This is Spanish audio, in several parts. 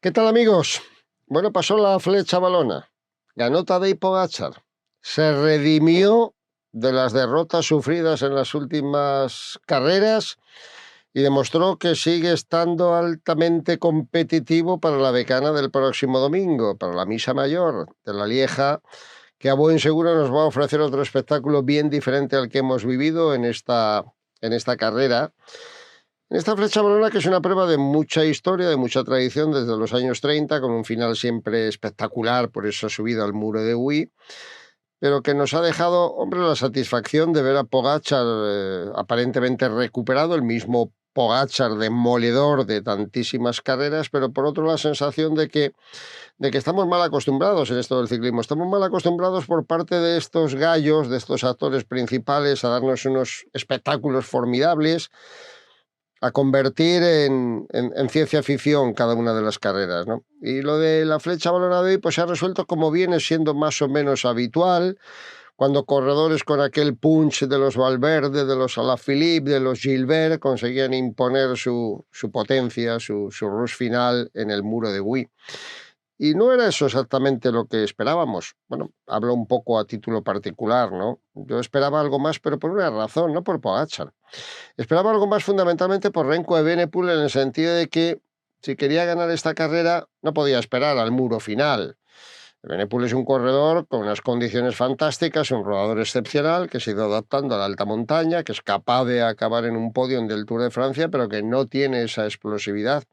¿Qué tal, amigos? Bueno, pasó la flecha balona. Ganó Tadej Pogačar. Se redimió de las derrotas sufridas en las últimas carreras y demostró que sigue estando altamente competitivo para la decana del próximo domingo, para la Misa Mayor de la Lieja, que a buen seguro nos va a ofrecer otro espectáculo bien diferente al que hemos vivido en esta carrera. Esta flecha balona, que es una prueba de mucha historia, de mucha tradición desde los años 30, con un final siempre espectacular por esa subida al muro de Huy, pero que nos ha dejado, hombre, la satisfacción de ver a Pogačar aparentemente recuperado, el mismo Pogačar demoledor de tantísimas carreras, pero por otro la sensación de que estamos mal acostumbrados en esto del ciclismo. Estamos mal acostumbrados por parte de estos gallos, de estos actores principales, a darnos unos espectáculos formidables, a convertir en ciencia ficción cada una de las carreras, ¿no? Y lo de la flecha balona de hoy pues se ha resuelto como viene siendo más o menos habitual, cuando corredores con aquel punch de los Valverde, de los Alaphilippe, de los Gilbert conseguían imponer su potencia, su rush final en el muro de Huy. Y no era eso exactamente lo que esperábamos. Bueno, hablo un poco a título particular, ¿no? Yo esperaba algo más, pero por una razón, no por Pogačar. Esperaba algo más fundamentalmente por Remco Evenepoel, en el sentido de que si quería ganar esta carrera no podía esperar al muro final. Evenepoel es un corredor con unas condiciones fantásticas, un rodador excepcional que se ha ido adaptando a la alta montaña, que es capaz de acabar en un podio del Tour de Francia, pero que no tiene esa explosividad.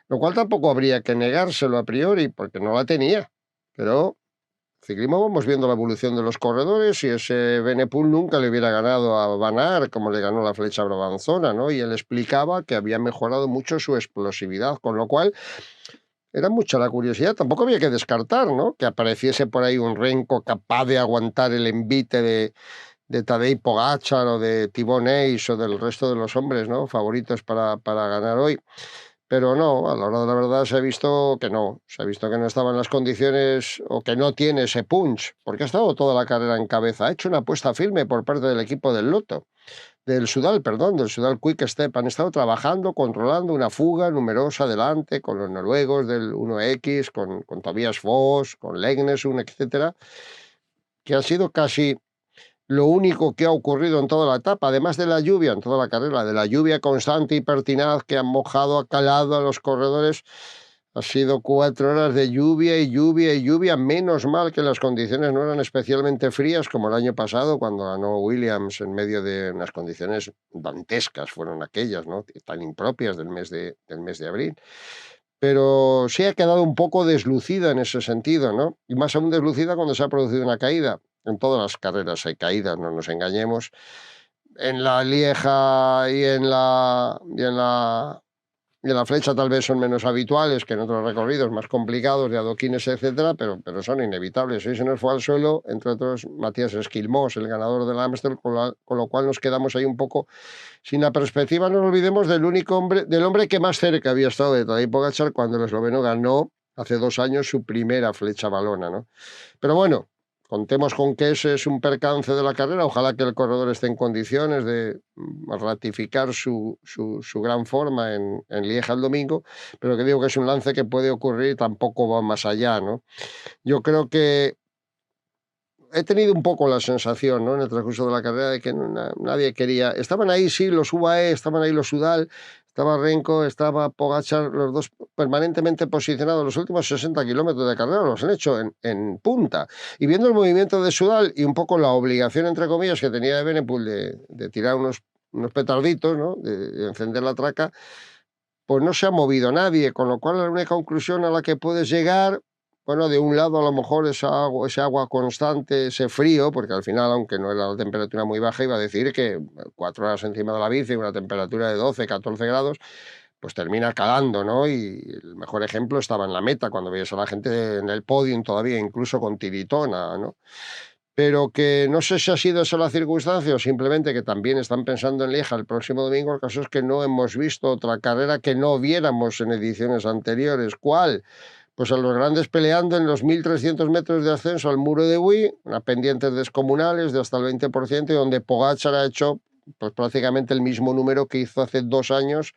Lo cual tampoco habría que negárselo a priori, porque no la tenía. Pero ciclismo vamos viendo la evolución de los corredores, y ese Evenepoel nunca le hubiera ganado a Van Aert como le ganó la Flecha Brabanzona, ¿no? Y él explicaba que había mejorado mucho su explosividad, con lo cual era mucha la curiosidad. Tampoco había que descartar, ¿no?, que apareciese por ahí un Remco capaz de aguantar el envite de Tadej Pogačar o de Thibaut Neis o del resto de los hombres, ¿no?, favoritos para ganar hoy. Pero no, a la hora de la verdad se ha visto que no, se ha visto que no estaba en las condiciones, o que no tiene ese punch, porque ha estado toda la carrera en cabeza. Ha hecho una apuesta firme por parte del equipo del Lotto, del Sudal, perdón, del Sudal Quick Step. Han estado trabajando, controlando una fuga numerosa adelante con los noruegos del 1X, con Tobias Foss, con Legnesund, etcétera, que ha sido casi lo único que ha ocurrido en toda la etapa, además de la lluvia, en toda la carrera, de la lluvia constante y pertinaz que ha mojado, ha calado a los corredores. Ha sido 4 horas de lluvia y lluvia y lluvia. Menos mal que las condiciones no eran especialmente frías como el año pasado, cuando ganó Williams en medio de unas condiciones dantescas, fueron aquellas, ¿no?, tan impropias del mes de abril. Pero sí ha quedado un poco deslucida en ese sentido, ¿no? Y más aún deslucida cuando se ha producido una caída. En todas las carreras hay caídas, no nos engañemos. En la Lieja y en la Flecha tal vez son menos habituales que en otros recorridos más complicados de adoquines, etcétera, pero son inevitables. Hoy se nos fue al suelo, entre otros, Matías Esquilmós, el ganador del Amstel, con lo cual nos quedamos ahí un poco sin la perspectiva. No nos olvidemos del hombre que más cerca había estado de Tadej Pogačar cuando el esloveno ganó hace 2 años su primera flecha balona, ¿no? Pero bueno, contemos con que ese es un percance de la carrera. Ojalá que el corredor esté en condiciones de ratificar su gran forma en Lieja el domingo, pero que digo que es un lance que puede ocurrir y tampoco va más allá, ¿no? Yo creo que he tenido un poco la sensación, ¿no?, en el transcurso de la carrera, de que nadie quería. Estaban ahí, sí, los UAE, estaban ahí los Sudal, estaba Renko, estaba Pogačar, los dos permanentemente posicionados. Los últimos 60 kilómetros de carrera los han hecho en punta. Y viendo el movimiento de Sudal y un poco la obligación, entre comillas, que tenía de Evenepoel de tirar unos petarditos, ¿no?, de encender la traca, pues no se ha movido nadie, con lo cual la única conclusión a la que puedes llegar, bueno, de un lado a lo mejor ese agua constante, ese frío, porque al final, aunque no era la temperatura muy baja, iba a decir que 4 horas encima de la bici, una temperatura de 12, 14 grados, pues termina calando, ¿no? Y el mejor ejemplo estaba en la meta, cuando veías a la gente en el podio todavía, incluso con tiritona, ¿no? Pero que no sé si ha sido esa la circunstancia o simplemente que también están pensando en Lieja el próximo domingo. El caso es que no hemos visto otra carrera que no viéramos en ediciones anteriores. ¿Cuál? Pues a los grandes peleando en los 1.300 metros de ascenso al muro de Huy, unas pendientes descomunales de hasta el 20%, y donde Pogačar ha hecho pues prácticamente el mismo número que hizo hace 2 años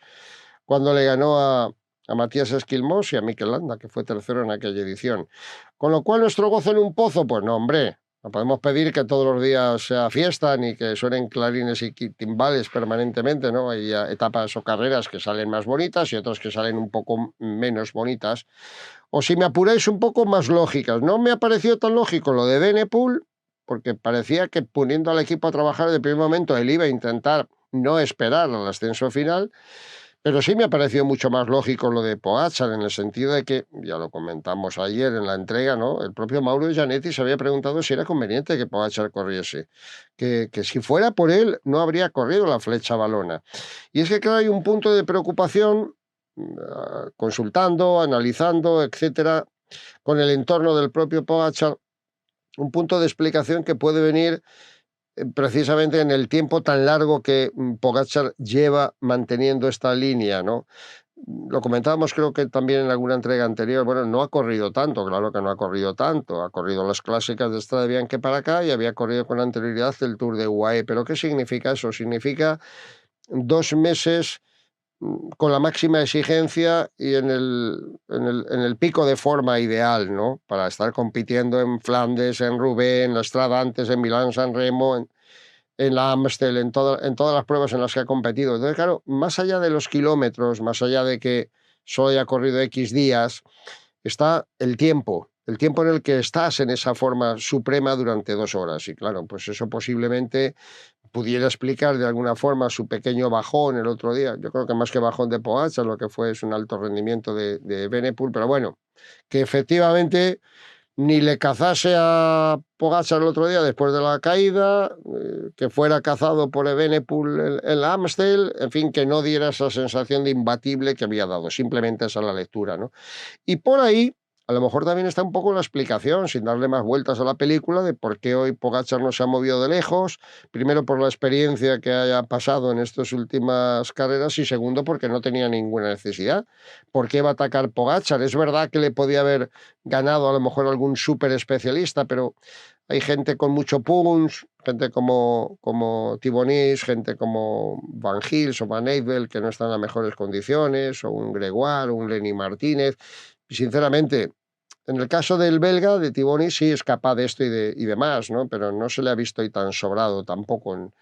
cuando le ganó a a Matías Esquilmós y a Mikel Landa, que fue tercero en aquella edición. Con lo cual, ¿nuestro gozo en un pozo? Pues no, hombre. No podemos pedir que todos los días sea fiesta ni que suenen clarines y timbales permanentemente, ¿no? Hay etapas o carreras que salen más bonitas y otras que salen un poco menos bonitas. O si me apuráis, un poco más lógicas. No me ha parecido tan lógico lo de Benepool, porque parecía que poniendo al equipo a trabajar de primer momento, él iba a intentar no esperar al ascenso final. Pero sí me ha parecido mucho más lógico lo de Pogačar, en el sentido de que, ya lo comentamos ayer en la entrega, ¿no? El propio Mauro Gianetti se había preguntado si era conveniente que Pogačar corriese, que si fuera por él no habría corrido la Flecha Valona. Y es que, claro, hay un punto de preocupación, consultando, analizando, etcétera, con el entorno del propio Pogačar, un punto de explicación que puede venir precisamente en el tiempo tan largo que Pogačar lleva manteniendo esta línea, ¿no? Lo comentábamos creo que también en alguna entrega anterior, bueno, no ha corrido tanto, claro que no ha corrido tanto, ha corrido las clásicas de Strade Bianche para acá y había corrido con anterioridad el Tour de UAE, pero ¿qué significa eso? Significa 2 meses con la máxima exigencia y en el pico de forma ideal, ¿no? Para estar compitiendo en Flandes, en Roubaix, en la Strada antes, en Milán-San Remo, en la Amstel, en todas las pruebas en las que ha competido. Entonces, claro, más allá de los kilómetros, más allá de que solo haya corrido X días, está el tiempo en el que estás en esa forma suprema durante 2 horas. Y claro, pues eso posiblemente pudiera explicar de alguna forma su pequeño bajón el otro día. Yo creo que más que bajón de Pogačar, lo que fue es un alto rendimiento de Benepool, pero bueno, que efectivamente ni le cazase a Pogačar el otro día después de la caída, que fuera cazado por Evenepoel en la Amstel, en fin, que no diera esa sensación de imbatible que había dado. Simplemente esa es la lectura, ¿no? Y por ahí, a lo mejor también está un poco la explicación, sin darle más vueltas a la película, de por qué hoy Pogačar no se ha movido de lejos. Primero, por la experiencia que haya pasado en estas últimas carreras y segundo, porque no tenía ninguna necesidad. ¿Por qué va a atacar Pogačar? Es verdad que le podía haber ganado a lo mejor algún súper especialista, pero hay gente con mucho punch, gente como Thibaunis, gente como Van Gils o Van Eijvel, que no están en las mejores condiciones, o un Gregoire, o un Lenny Martínez. Y sinceramente, en el caso del belga, de Thibaunis, sí es capaz de esto y demás, ¿no? Pero no se le ha visto ahí tan sobrado tampoco.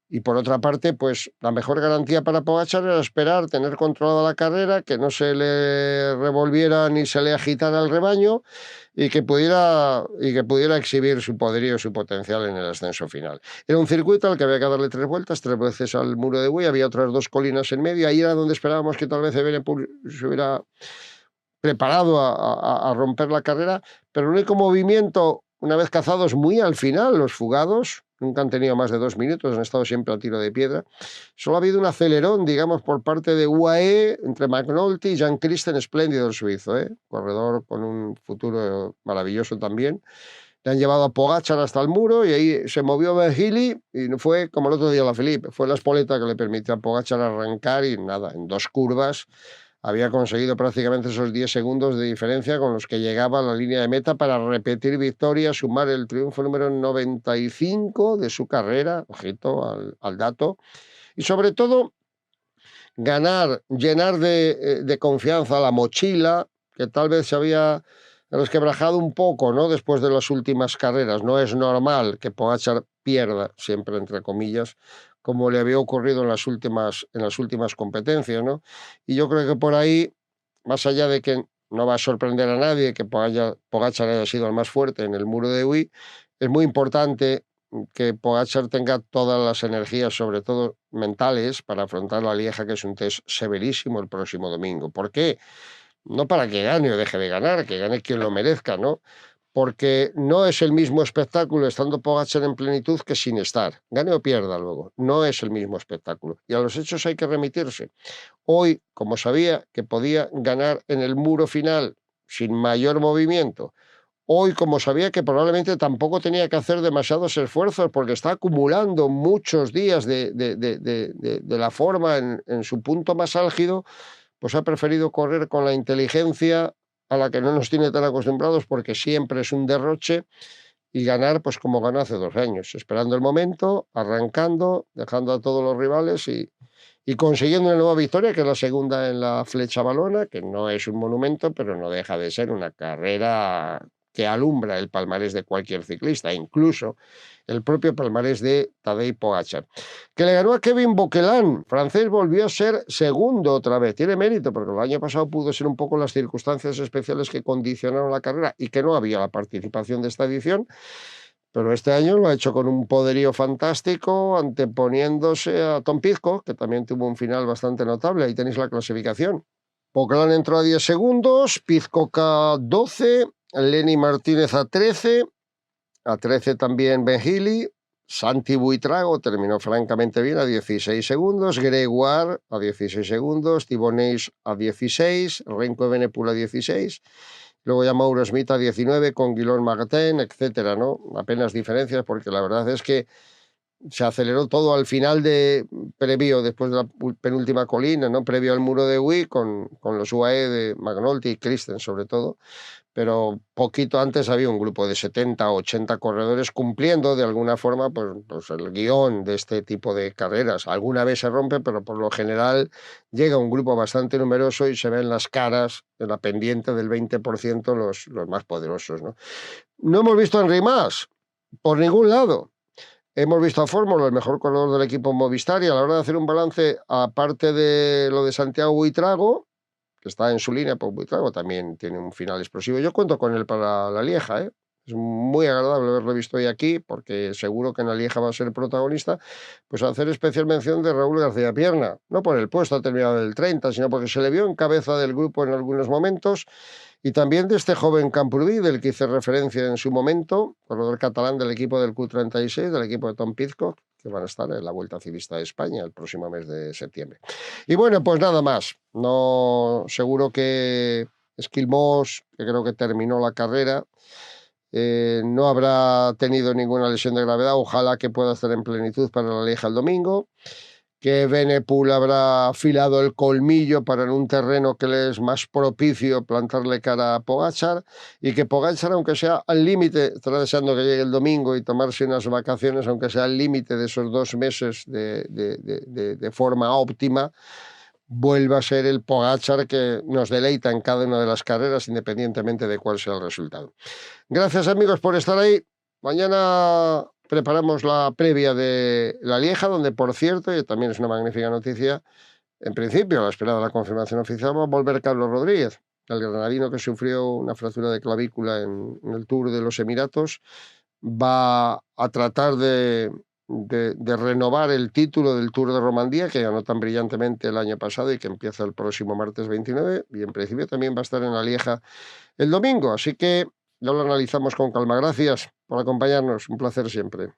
Y por otra parte, pues la mejor garantía para Pogačar era esperar, tener controlada la carrera, que no se le revolviera ni se le agitara el rebaño y que pudiera exhibir su poderío, su potencial en el ascenso final. Era un circuito al que había que darle 3 vueltas, 3 veces al muro de Huy, había otras 2 colinas en medio, ahí era donde esperábamos que tal vez Evenepoel se hubiera preparado a romper la carrera, pero el único movimiento, una vez cazados muy al final, los fugados, nunca han tenido más de 2 minutos, han estado siempre a tiro de piedra. Solo ha habido un acelerón, digamos, por parte de UAE entre McNulty y Jan Christen, espléndido el suizo, corredor con un futuro maravilloso también. Le han llevado a Pogačar hasta el muro y ahí se movió Virgili y fue como el otro día la Felipe, fue la espoleta que le permitió a Pogačar arrancar y nada, en 2 curvas había conseguido prácticamente esos 10 segundos de diferencia con los que llegaba a la línea de meta para repetir victoria, sumar el triunfo número 95 de su carrera, ojito al dato, y sobre todo ganar, llenar de confianza la mochila, que tal vez se había resquebrajado un poco, ¿no? Después de las últimas carreras. No es normal que Pogačar pierda, siempre entre comillas, como le había ocurrido en las últimas competencias, ¿no? Y yo creo que por ahí, más allá de que no va a sorprender a nadie que Pogačar haya sido el más fuerte en el muro de Huy, es muy importante que Pogačar tenga todas las energías, sobre todo mentales, para afrontar la Lieja, que es un test severísimo el próximo domingo. ¿Por qué? No para que gane o deje de ganar, que gane quien lo merezca, ¿no? Porque no es el mismo espectáculo estando Pogačar en plenitud que sin estar. Gane o pierda luego. No es el mismo espectáculo. Y a los hechos hay que remitirse. Hoy, como sabía que podía ganar en el muro final sin mayor movimiento, hoy, como sabía que probablemente tampoco tenía que hacer demasiados esfuerzos porque está acumulando muchos días de la forma en su punto más álgido, pues ha preferido correr con la inteligencia a la que no nos tiene tan acostumbrados porque siempre es un derroche y ganar pues como ganó hace 2 años, esperando el momento, arrancando, dejando a todos los rivales y consiguiendo una nueva victoria, que es la segunda en la Flecha Valona, que no es un monumento, pero no deja de ser una carrera que alumbra el palmarés de cualquier ciclista, incluso el propio palmarés de Tadej Pogačar, que le ganó a Kevin Bouquelin. Francés volvió a ser segundo otra vez. Tiene mérito, porque el año pasado pudo ser un poco las circunstancias especiales que condicionaron la carrera y que no había la participación de esta edición, pero este año lo ha hecho con un poderío fantástico, anteponiéndose a Tom Pidcock, que también tuvo un final bastante notable. Ahí tenéis la clasificación. Bouquelin entró a 10 segundos, Pidcock a 12, Lenny Martínez a 13 también Ben Healy, Santi Buitrago terminó francamente bien a 16 segundos, Gregoire a 16 segundos, Thibonais a 16, Renko Evenepoel a 16, luego ya Mauro Smith a 19 con Guillaume Martin, etcétera, ¿no? Apenas diferencias, porque la verdad es que se aceleró todo al final previo, después de la penúltima colina, ¿no? Previo al muro de Huy, con los UAE de McNulty y Christen sobre todo, pero poquito antes había un grupo de 70 o 80 corredores cumpliendo de alguna forma pues el guión de este tipo de carreras. Alguna vez se rompe, pero por lo general llega un grupo bastante numeroso y se ven las caras de la pendiente del 20% los más poderosos, ¿no? No hemos visto a Henry Mas por ningún lado. Hemos visto a Fórmula, el mejor corredor del equipo Movistar, y a la hora de hacer un balance, aparte de lo de Santiago Buitrago, que está en su línea, pues Buitrago también tiene un final explosivo. Yo cuento con él para la Lieja, ¿eh? Es muy agradable haberlo visto hoy aquí, porque seguro que en la Lieja va a ser el protagonista. Pues hacer especial mención de Raúl García Pierna, no por el puesto terminado del 30, sino porque se le vio en cabeza del grupo en algunos momentos, y también de este joven Camprubí, del que hice referencia en su momento, corredor catalán del equipo del Q36, del equipo de Tom Pidcock, que van a estar en la Vuelta Ciclista de España el próximo mes de septiembre. Y bueno, pues nada más. No, seguro que Esquilmós, que creo que terminó la carrera, no habrá tenido ninguna lesión de gravedad. Ojalá que pueda estar en plenitud para la Lieja el domingo. Que Evenepoel habrá afilado el colmillo para en un terreno que le es más propicio plantarle cara a Pogačar, y que Pogačar, aunque sea al límite, estará deseando que llegue el domingo y tomarse unas vacaciones, aunque sea al límite de esos 2 meses de forma óptima, vuelva a ser el Pogačar que nos deleita en cada una de las carreras, independientemente de cuál sea el resultado. Gracias, amigos, por estar ahí. Mañana preparamos la previa de la Lieja, donde, por cierto, y también es una magnífica noticia, en principio, a la espera de la confirmación oficial, va a volver Carlos Rodríguez, el granadino que sufrió una fractura de clavícula en el Tour de los Emiratos. Va a tratar de renovar el título del Tour de Romandía, que ganó tan brillantemente el año pasado y que empieza el próximo martes 29, y en principio también va a estar en la Lieja el domingo, así que ya lo analizamos con calma. Gracias por acompañarnos, un placer siempre.